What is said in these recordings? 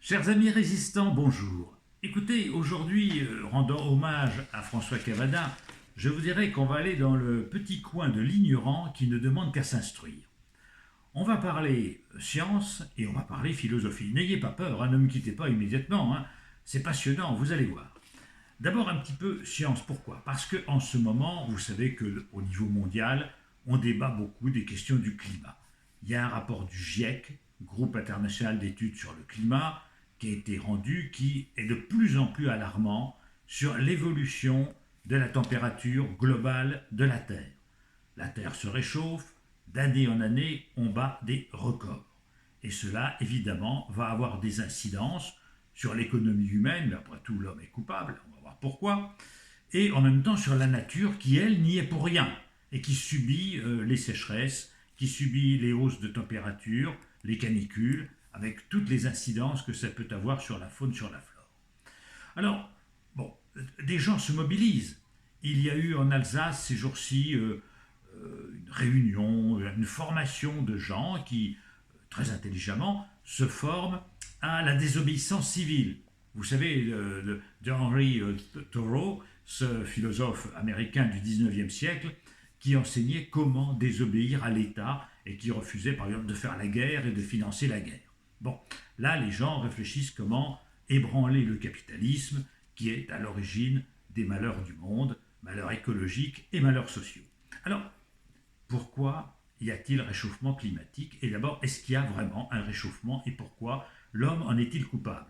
Chers amis résistants, bonjour. Écoutez, aujourd'hui, rendant hommage à François Cavada, je vous dirais qu'on va aller dans le petit coin de l'ignorant qui ne demande qu'à s'instruire. On va parler science et on va parler philosophie. N'ayez pas peur, hein, ne me quittez pas immédiatement, hein. C'est passionnant, vous allez voir. D'abord un petit peu science, pourquoi? Parce qu'en ce moment, vous savez qu'au niveau mondial, on débat beaucoup des questions du climat. Il y a un rapport du GIEC, Groupe international d'études sur le climat, qui a été rendu, qui est de plus en plus alarmant sur l'évolution de la température globale de la Terre. La Terre se réchauffe, d'année en année, on bat des records. Et cela, évidemment, va avoir des incidences sur l'économie humaine, mais après tout, l'homme est coupable, on va voir pourquoi, et en même temps sur la nature qui, elle, n'y est pour rien, et qui subit les sécheresses, qui subit les hausses de température, les canicules, avec toutes les incidences que ça peut avoir sur la faune, sur la flore. Alors, bon, des gens se mobilisent. Il y a eu en Alsace ces jours-ci une réunion, une formation de gens qui, très intelligemment, se forment à la désobéissance civile. Vous savez, de Henry Thoreau, ce philosophe américain du 19e siècle, qui enseignait comment désobéir à l'État et qui refusait par exemple de faire la guerre et de financer la guerre. Bon, là les gens réfléchissent comment ébranler le capitalisme qui est à l'origine des malheurs du monde, malheurs écologiques et malheurs sociaux. Alors, pourquoi y a-t-il réchauffement climatique? Et d'abord, est-ce qu'il y a vraiment un réchauffement et pourquoi l'homme en est-il coupable?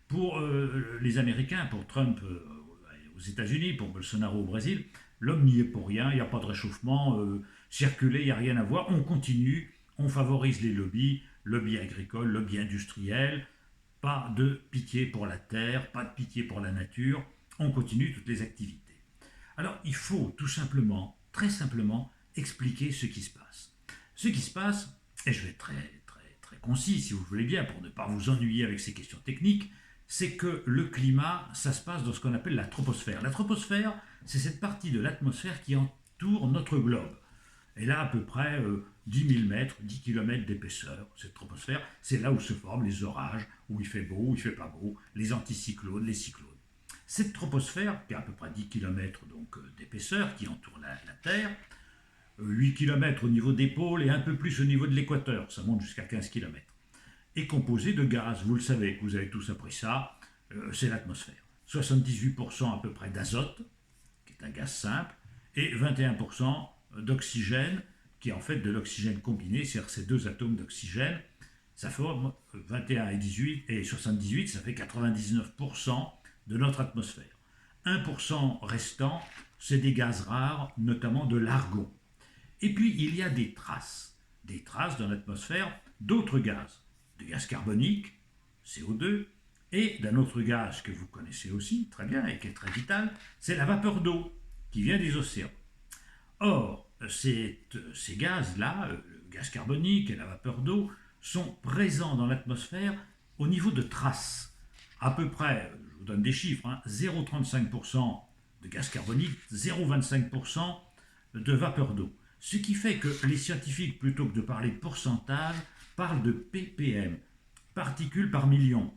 Pour les Américains, pour Trump aux États-Unis, pour Bolsonaro au Brésil, l'homme n'y est pour rien, il n'y a pas de réchauffement, circuler, il n'y a rien à voir, on continue, on favorise les lobbies, lobby agricole, lobby industriel, pas de pitié pour la terre, pas de pitié pour la nature, on continue toutes les activités. Alors il faut tout simplement, très simplement, expliquer ce qui se passe. Ce qui se passe, et je vais être très concis si vous voulez bien, pour ne pas vous ennuyer avec ces questions techniques, c'est que le climat, ça se passe dans ce qu'on appelle la troposphère. La troposphère, c'est cette partie de l'atmosphère qui entoure notre globe. Elle a à peu près 10 000 mètres, 10 km d'épaisseur, cette troposphère. C'est là où se forment les orages, où il fait beau, où il ne fait pas beau, les anticyclones, les cyclones. Cette troposphère, qui a à peu près 10 km d'épaisseur, qui entoure la Terre, 8 km au niveau des pôles et un peu plus au niveau de l'équateur, ça monte jusqu'à 15 km, est composée de gaz. Vous le savez, vous avez tous appris ça, c'est l'atmosphère. 78% à peu près d'azote, qui est un gaz simple, et 21% d'oxygène, qui est en fait de l'oxygène combiné, c'est-à-dire ces deux atomes d'oxygène, ça forme 21 et 18, et 78, ça fait 99% de notre atmosphère. 1% restant, c'est des gaz rares, notamment de l'argon. Et puis, il y a des traces dans l'atmosphère d'autres gaz, de gaz carbonique, CO2, et d'un autre gaz que vous connaissez aussi très bien et qui est très vital, c'est la vapeur d'eau qui vient des océans. Or, ces gaz-là, le gaz carbonique et la vapeur d'eau, sont présents dans l'atmosphère au niveau de traces. À peu près, je vous donne des chiffres, 0,35% de gaz carbonique, 0,25% de vapeur d'eau. Ce qui fait que les scientifiques, plutôt que de parler de pourcentage, parlent de ppm, particules par million.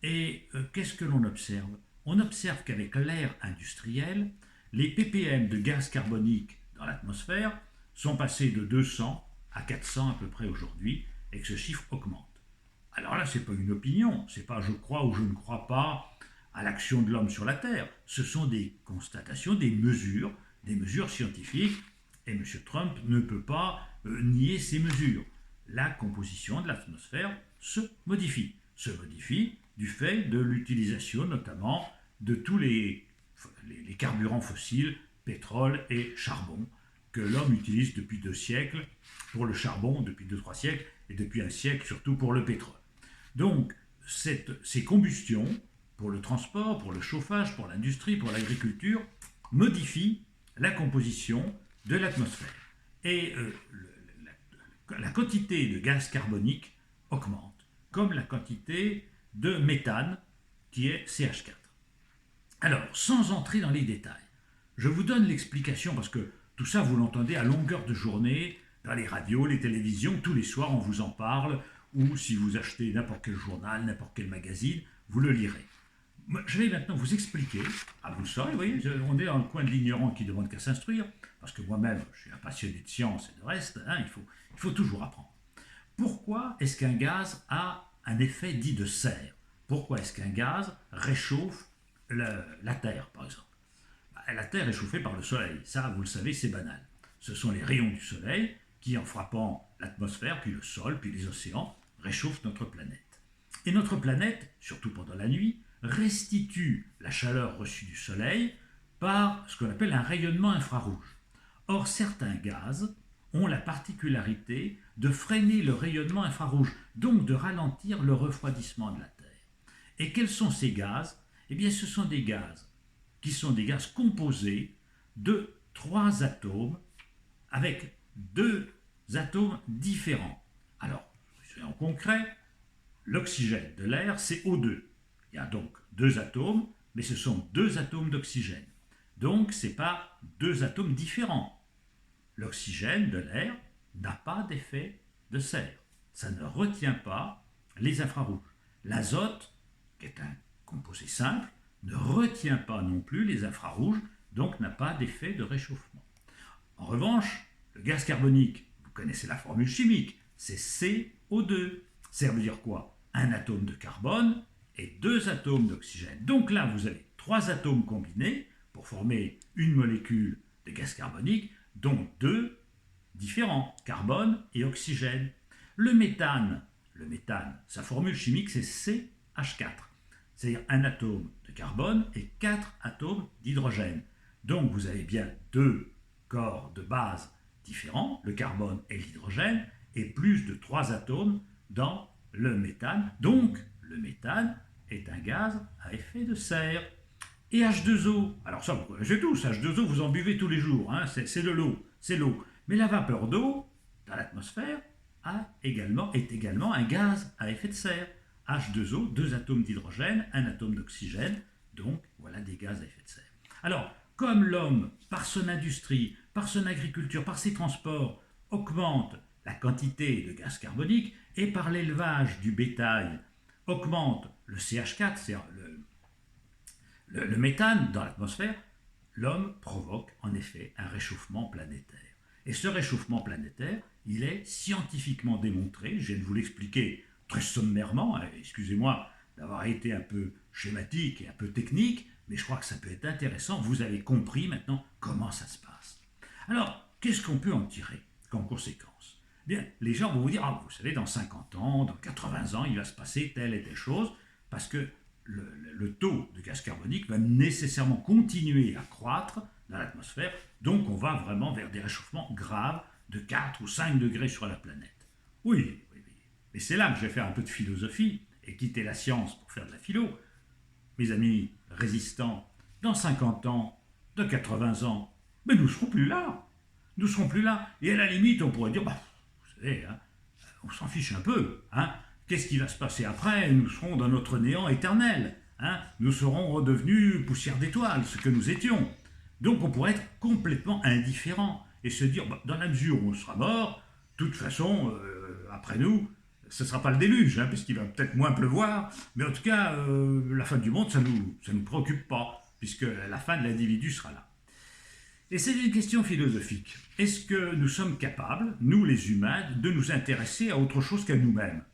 Et qu'est-ce que l'on observe? On observe qu'avec l'ère industrielle, les ppm de gaz carbonique dans l'atmosphère sont passés de 200 à 400 à peu près aujourd'hui, et que ce chiffre augmente. Alors là, ce n'est pas une opinion, ce n'est pas je crois ou je ne crois pas à l'action de l'homme sur la Terre. Ce sont des constatations, des mesures scientifiques, et M. Trump ne peut pas nier ces mesures. La composition de l'atmosphère se modifie du fait de l'utilisation notamment de tous les carburants fossiles, pétrole et charbon, que l'homme utilise depuis 2 siècles pour le charbon, depuis 2-3 siècles, et depuis 1 siècle surtout pour le pétrole. Donc, ces combustions, pour le transport, pour le chauffage, pour l'industrie, pour l'agriculture, modifient la composition de l'atmosphère. Et la quantité de gaz carbonique augmente, comme la quantité de méthane, qui est CH4. Alors, sans entrer dans les détails, je vous donne l'explication, parce que tout ça, vous l'entendez à longueur de journée, dans les radios, les télévisions, tous les soirs, on vous en parle, ou si vous achetez n'importe quel journal, n'importe quel magazine, vous le lirez. Je vais maintenant vous expliquer, vous le saurez, vous voyez, on est dans le coin de l'ignorant qui demande qu'à s'instruire, parce que moi-même, je suis un passionné de science et de reste, il faut toujours apprendre. Pourquoi est-ce qu'un gaz a un effet dit de serre? Pourquoi est-ce qu'un gaz réchauffe la Terre, par exemple? La Terre est chauffée par le Soleil, ça, vous le savez, c'est banal. Ce sont les rayons du Soleil qui, en frappant l'atmosphère, puis le sol, puis les océans, réchauffent notre planète. Et notre planète, surtout pendant la nuit, restitue la chaleur reçue du Soleil par ce qu'on appelle un rayonnement infrarouge. Or, certains gaz ont la particularité de freiner le rayonnement infrarouge, donc de ralentir le refroidissement de la Terre. Et quels sont ces gaz? Eh bien, ce sont des gaz qui sont des gaz composés de 3 atomes avec 2 atomes différents. Alors, en concret, l'oxygène de l'air, c'est O2. Il y a donc 2 atomes, mais ce sont 2 atomes d'oxygène. Donc, ce n'est pas 2 atomes différents. L'oxygène de l'air n'a pas d'effet de serre. Ça ne retient pas les infrarouges. L'azote, qui est un composé simple, ne retient pas non plus les infrarouges, donc n'a pas d'effet de réchauffement. En revanche, le gaz carbonique, vous connaissez la formule chimique, c'est CO2. Ça veut dire quoi? Un atome de carbone et 2 atomes d'oxygène. Donc là, vous avez 3 atomes combinés pour former une molécule de gaz carbonique, dont 2 différents, carbone et oxygène. Le méthane, sa formule chimique, c'est CH4. C'est-à-dire un atome de carbone et 4 atomes d'hydrogène. Donc vous avez bien 2 corps de base différents, le carbone et l'hydrogène, et plus de 3 atomes dans le méthane. Donc le méthane est un gaz à effet de serre. Et H2O, alors ça vous connaissez tous, H2O vous en buvez tous les jours, c'est de l'eau, c'est l'eau. Mais la vapeur d'eau dans l'atmosphère est également un gaz à effet de serre. H2O, 2 atomes d'hydrogène, 1 atome d'oxygène, donc voilà des gaz à effet de serre. Alors, comme l'homme, par son industrie, par son agriculture, par ses transports, augmente la quantité de gaz carbonique, et par l'élevage du bétail, augmente le CH4, c'est-à-dire le méthane dans l'atmosphère, l'homme provoque en effet un réchauffement planétaire. Et ce réchauffement planétaire, il est scientifiquement démontré, je viens de vous l'expliquer très sommairement, excusez-moi d'avoir été un peu schématique et un peu technique, mais je crois que ça peut être intéressant, vous avez compris maintenant comment ça se passe. Alors, qu'est-ce qu'on peut en tirer comme conséquence? Bien, les gens vont vous dire, vous savez, dans 50 ans, dans 80 ans, il va se passer telle et telle chose, parce que le taux de gaz carbonique va nécessairement continuer à croître dans l'atmosphère, donc on va vraiment vers des réchauffements graves de 4 ou 5 degrés sur la planète. Oui. Mais c'est là que je vais faire un peu de philosophie et quitter la science pour faire de la philo. Mes amis résistants, dans 50 ans, dans 80 ans, mais nous ne serons plus là. Nous ne serons plus là. Et à la limite, on pourrait dire, vous savez, on s'en fiche un peu. Qu'est-ce qui va se passer après? Nous serons dans notre néant éternel. Nous serons redevenus poussière d'étoiles, ce que nous étions. Donc on pourrait être complètement indifférent et se dire, dans la mesure où on sera mort, de toute façon, après nous, ce ne sera pas le déluge, puisqu'il va peut-être moins pleuvoir, mais en tout cas, la fin du monde, ça nous préoccupe pas, puisque la fin de l'individu sera là. Et c'est une question philosophique. Est-ce que nous sommes capables, nous les humains, de nous intéresser à autre chose qu'à nous-mêmes?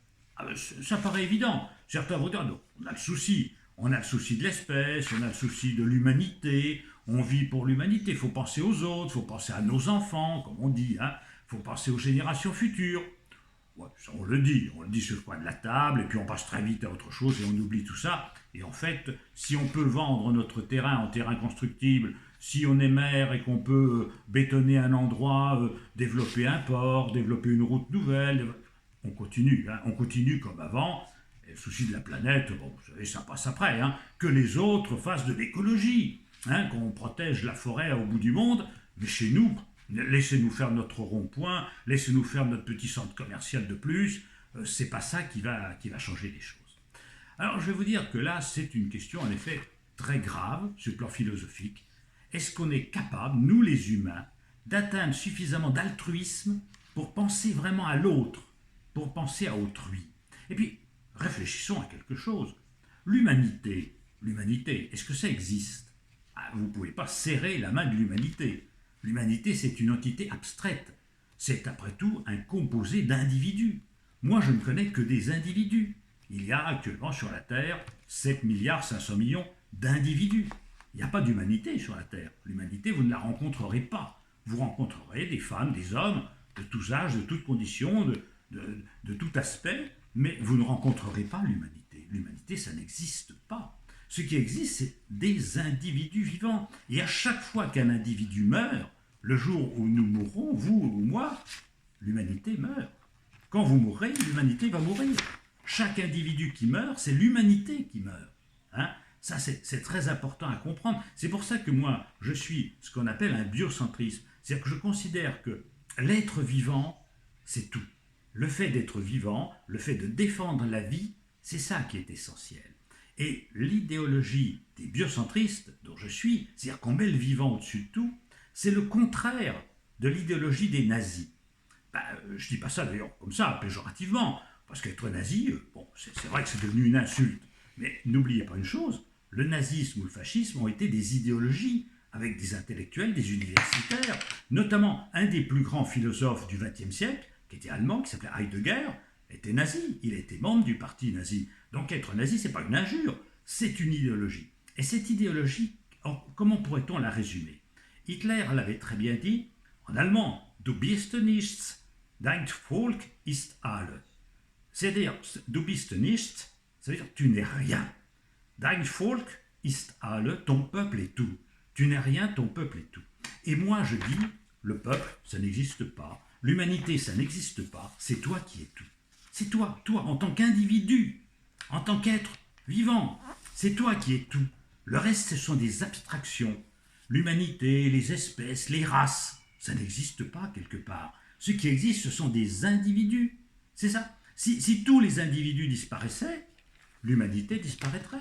Ça paraît évident. Certains vont dire, non, on a le souci de l'espèce, on a le souci de l'humanité, on vit pour l'humanité, il faut penser aux autres, il faut penser à nos enfants, comme on dit, il faut penser aux générations futures. Ouais, ça, on le dit sur le coin de la table, et puis on passe très vite à autre chose et on oublie tout ça. Et en fait, si on peut vendre notre terrain en terrain constructible, si on est maire et qu'on peut bétonner un endroit, développer un port, développer une route nouvelle, on continue comme avant. Et le souci de la planète, vous savez, ça passe après. Que les autres fassent de l'écologie, qu'on protège la forêt au bout du monde, mais chez nous, laissez-nous faire notre rond-point, laissez-nous faire notre petit centre commercial de plus, c'est pas ça qui va changer les choses. Alors je vais vous dire que là, c'est une question en effet très grave sur le plan philosophique. Est-ce qu'on est capable, nous les humains, d'atteindre suffisamment d'altruisme pour penser vraiment à l'autre, pour penser à autrui? Et puis, réfléchissons à quelque chose. L'humanité, est-ce que ça existe? Vous ne pouvez pas serrer la main de l'humanité. L'humanité, c'est une entité abstraite. C'est après tout un composé d'individus. Moi, je ne connais que des individus. Il y a actuellement sur la Terre 7 milliards 500 millions d'individus. Il n'y a pas d'humanité sur la Terre. L'humanité, vous ne la rencontrerez pas. Vous rencontrerez des femmes, des hommes, de tous âges, de toutes conditions, de tout aspect, mais vous ne rencontrerez pas l'humanité. L'humanité, ça n'existe pas. Ce qui existe, c'est des individus vivants. Et à chaque fois qu'un individu meurt, le jour où nous mourrons, vous ou moi, l'humanité meurt. Quand vous mourrez, l'humanité va mourir. Chaque individu qui meurt, c'est l'humanité qui meurt. Hein? Ça, c'est très important à comprendre. C'est pour ça que moi, je suis ce qu'on appelle un biocentrisme. C'est-à-dire que je considère que l'être vivant, c'est tout. Le fait d'être vivant, le fait de défendre la vie, c'est ça qui est essentiel. Et l'idéologie des biocentristes, dont je suis, c'est-à-dire qu'on met le vivant au-dessus de tout, c'est le contraire de l'idéologie des nazis. Je ne dis pas ça d'ailleurs comme ça, péjorativement, parce qu'être nazi, bon, c'est vrai que c'est devenu une insulte. Mais n'oubliez pas une chose, le nazisme ou le fascisme ont été des idéologies avec des intellectuels, des universitaires, notamment un des plus grands philosophes du XXe siècle, qui était allemand, qui s'appelait Heidegger, était nazi, il était membre du parti nazi. Donc être nazi, ce n'est pas une injure, c'est une idéologie. Et cette idéologie, comment pourrait-on la résumer? Hitler l'avait très bien dit en allemand, Du bist nichts, dein Volk ist alle. C'est-à-dire, Du bist nichts, ça veut dire tu n'es rien. Dein Volk ist alle, ton peuple est tout. Tu n'es rien, ton peuple est tout. Et moi je dis, le peuple, ça n'existe pas. L'humanité, ça n'existe pas. C'est toi qui es tout. C'est toi, en tant qu'individu, en tant qu'être vivant. C'est toi qui es tout. Le reste, ce sont des abstractions. L'humanité, les espèces, les races, ça n'existe pas quelque part. Ce qui existe, ce sont des individus. C'est ça. Si tous les individus disparaissaient, l'humanité disparaîtrait.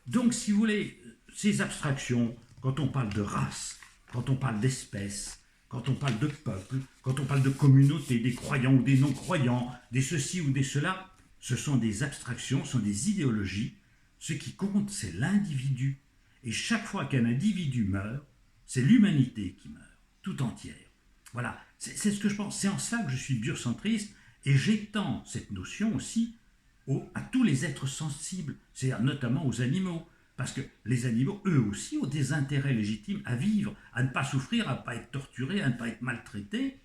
Donc, si vous voulez, ces abstractions, quand on parle de race, quand on parle d'espèces, quand on parle de peuple, quand on parle de communauté, des croyants ou des non-croyants, des ceci ou des cela, ce sont des abstractions, ce sont des idéologies. Ce qui compte, c'est l'individu. Et chaque fois qu'un individu meurt, c'est l'humanité qui meurt, tout entière. Voilà, c'est ce que je pense. C'est en ça que je suis biocentriste et j'étends cette notion aussi à tous les êtres sensibles, c'est-à-dire notamment aux animaux. Parce que les animaux, eux aussi, ont des intérêts légitimes à vivre, à ne pas souffrir, à ne pas être torturés, à ne pas être maltraités.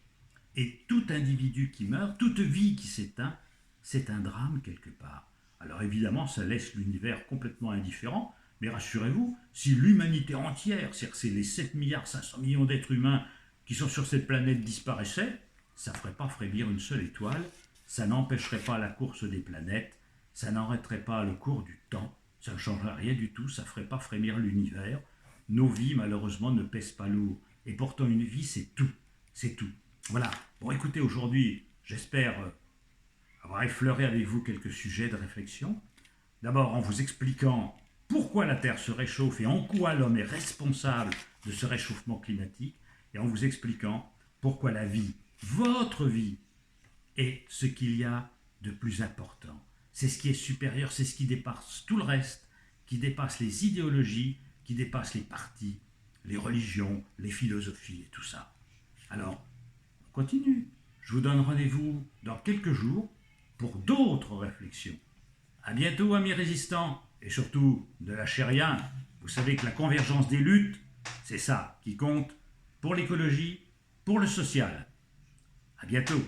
Et tout individu qui meurt, toute vie qui s'éteint, c'est un drame quelque part. Alors évidemment, ça laisse l'univers complètement indifférent, mais rassurez-vous, si l'humanité entière, c'est-à-dire que c'est les 7 milliards 500 millions d'êtres humains qui sont sur cette planète disparaissaient, ça ne ferait pas frémir une seule étoile, ça n'empêcherait pas la course des planètes, ça n'arrêterait pas le cours du temps, ça ne changerait rien du tout, ça ne ferait pas frémir l'univers. Nos vies, malheureusement, ne pèsent pas lourd. Et pourtant, une vie, c'est tout. C'est tout. Voilà. Bon, écoutez, aujourd'hui, j'espère avoir effleuré avec vous quelques sujets de réflexion. D'abord, en vous expliquant pourquoi la Terre se réchauffe et en quoi l'homme est responsable de ce réchauffement climatique. Et en vous expliquant pourquoi la vie, votre vie, est ce qu'il y a de plus important. C'est ce qui est supérieur, c'est ce qui dépasse tout le reste, qui dépasse les idéologies, qui dépasse les partis, les religions, les philosophies et tout ça. Alors, on continue. Je vous donne rendez-vous dans quelques jours pour d'autres réflexions. À bientôt, amis résistants, et surtout, ne lâchez rien. Vous savez que la convergence des luttes, c'est ça qui compte pour l'écologie, pour le social. À bientôt.